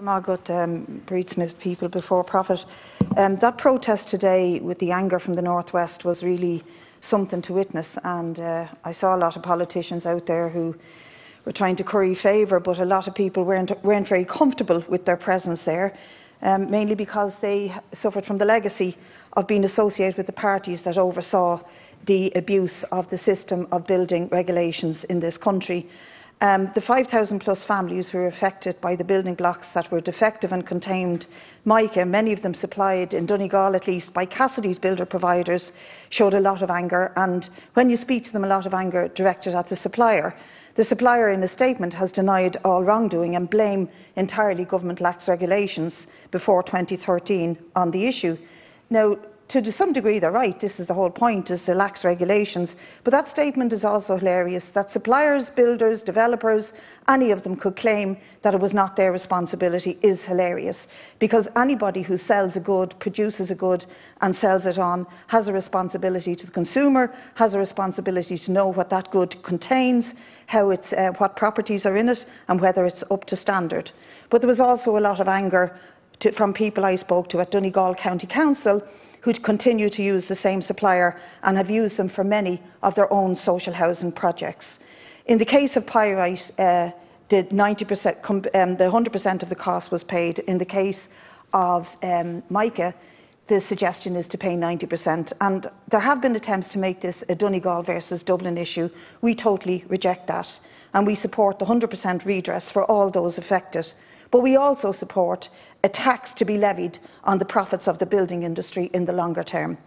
Margaret, Bríd Smith, People Before Profit. That protest today with the anger from the Northwest was really something to witness, and I saw a lot of politicians out there who were trying to curry favour, but a lot of people weren't very comfortable with their presence there, mainly because they suffered from the legacy of being associated with the parties that oversaw the abuse of the system of building regulations in this country. The 5,000 plus families who were affected by the building blocks that were defective and contained mica, many of them supplied in Donegal at least by Cassidy's builder providers, showed a lot of anger, and when you speak to them, a lot of anger directed at the supplier. The supplier in a statement has denied all wrongdoing and blame entirely government lax regulations before 2013 on the issue. Now, to some degree they're right, this is the whole point, is the lax regulations, but that statement is also hilarious, that suppliers, builders, developers, any of them could claim that it was not their responsibility is hilarious, because anybody who sells a good, produces a good and sells it on has a responsibility to the consumer, has a responsibility to know what that good contains, how it's, what properties are in it and whether it's up to standard. But there was also a lot of anger from people I spoke to at Donegal County Council who continue to use the same supplier and have used them for many of their own social housing projects. In the case of pyrite, the 100% of the cost was paid. In the case of mica, the suggestion is to pay 90%. And there have been attempts to make this a Donegal versus Dublin issue. We totally reject that. And we support the 100% redress for all those affected. But we also support a tax to be levied on the profits of the building industry in the longer term.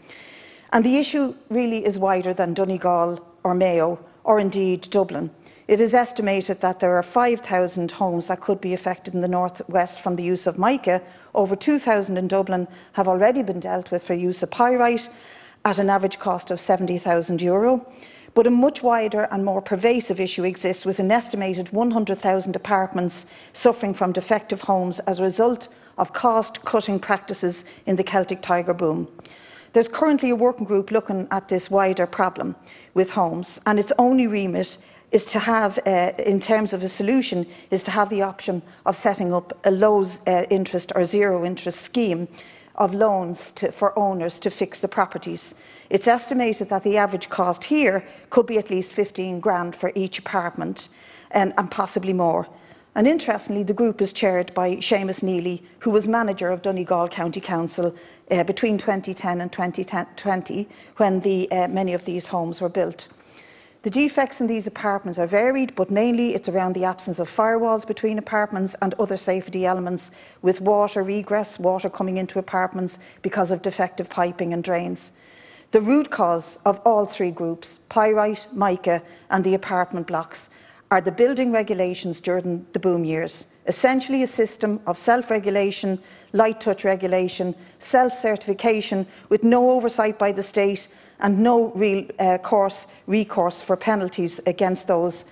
And the issue really is wider than Donegal or Mayo or indeed Dublin. It is estimated that there are 5,000 homes that could be affected in the northwest from the use of mica. Over 2,000 in Dublin have already been dealt with for use of pyrite at an average cost of €70,000. But a much wider and more pervasive issue exists with an estimated 100,000 apartments suffering from defective homes as a result of cost-cutting practices in the Celtic Tiger boom. There's currently a working group looking at this wider problem with homes, and its only remit is to have, in terms of a solution, is to have the option of setting up a low interest or zero interest scheme of loans for owners to fix the properties. It's estimated that the average cost here could be at least 15 grand for each apartment and possibly more. And interestingly, the group is chaired by Seamus Neely, who was manager of Donegal County Council between 2010 and 2020 when many of these homes were built. The defects in these apartments are varied, but mainly it's around the absence of firewalls between apartments and other safety elements, with water regress, water coming into apartments because of defective piping and drains. The root cause of all three groups, pyrite, mica and the apartment blocks, are the building regulations during the boom years, essentially a system of self-regulation, light touch regulation, self-certification with no oversight by the state and no real recourse for penalties against those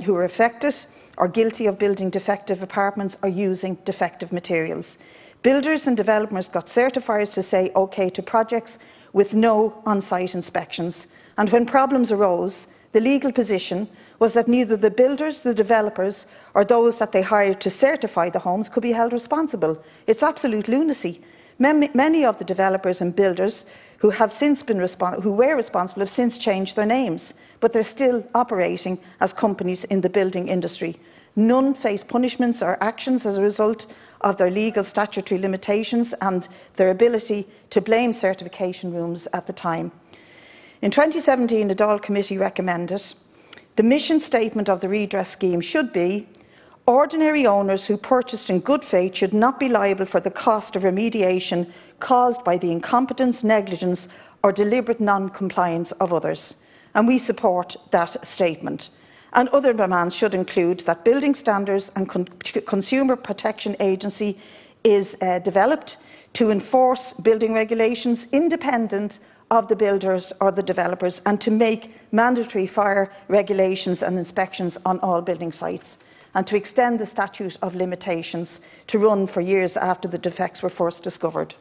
who are affected or guilty of building defective apartments or using defective materials. Builders and developers got certifiers to say OK to projects with no on-site inspections. And when problems arose, the legal position was that neither the builders, the developers, or those that they hired to certify the homes could be held responsible. It's absolute lunacy. Many of the developers and builders who were responsible have since changed their names, but they're still operating as companies in the building industry. None face punishments or actions as a result of their legal statutory limitations and their ability to blame certification rooms at the time. In 2017, the Dáil Committee recommended the mission statement of the redress scheme should be ordinary owners who purchased in good faith should not be liable for the cost of remediation caused by the incompetence, negligence or deliberate non-compliance of others. And we support that statement. And other demands should include that Building Standards and Consumer Protection Agency is developed to enforce building regulations independent of the builders or the developers and to make mandatory fire regulations and inspections on all building sites, and to extend the statute of limitations to run for years after the defects were first discovered.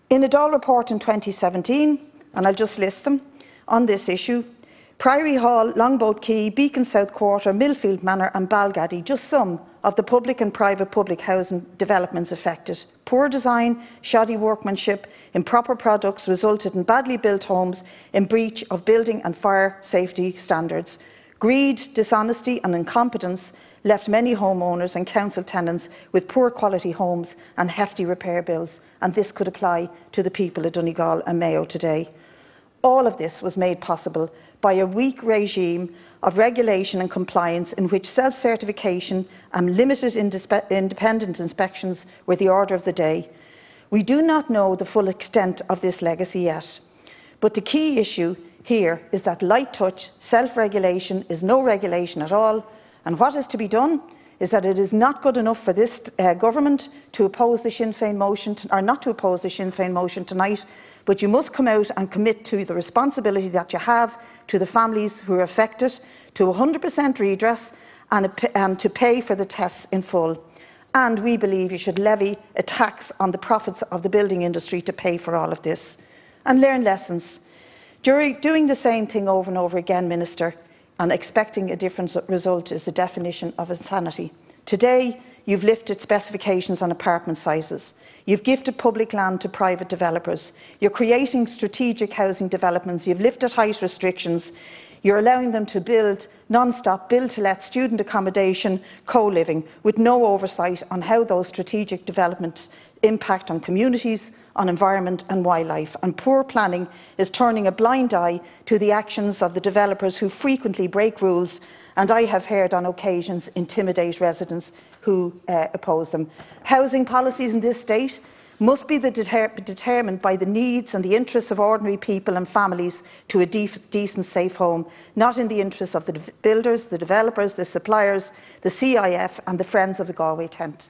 In a Dáil report in 2017, and I'll just list them on this issue, Priory Hall, Longboat Quay, Beacon South Quarter, Millfield Manor and Balgaddy, just some of the public and private public housing developments affected. Poor design, shoddy workmanship, improper products resulted in badly built homes in breach of building and fire safety standards. Greed, dishonesty and incompetence left many homeowners and council tenants with poor quality homes and hefty repair bills, and this could apply to the people of Donegal and Mayo today. All of this was made possible by a weak regime of regulation and compliance in which self-certification and limited independent inspections were the order of the day. We do not know the full extent of this legacy yet, but the key issue here is that light touch self-regulation is no regulation at all, and what is to be done is that it is not good enough for this government to oppose the Sinn Féin motion, or not to oppose the Sinn Féin motion tonight, but you must come out and commit to the responsibility that you have to the families who are affected, to 100% redress and to pay for the tests in full. And we believe you should levy a tax on the profits of the building industry to pay for all of this. And learn lessons. Doing the same thing over and over again, Minister, and expecting a different result is the definition of insanity. Today, you've lifted specifications on apartment sizes. You've gifted public land to private developers. You're creating strategic housing developments. You've lifted height restrictions. You're allowing them to build non-stop, build-to-let student accommodation, co-living, with no oversight on how those strategic developments impact on communities, on environment and wildlife. And poor planning is turning a blind eye to the actions of the developers who frequently break rules, and I have heard on occasions intimidate residents who oppose them. Housing policies in this state must be determined by the needs and the interests of ordinary people and families to a decent, safe home, not in the interests of the builders, the developers, the suppliers, the CIF and the Friends of the Galway Tent.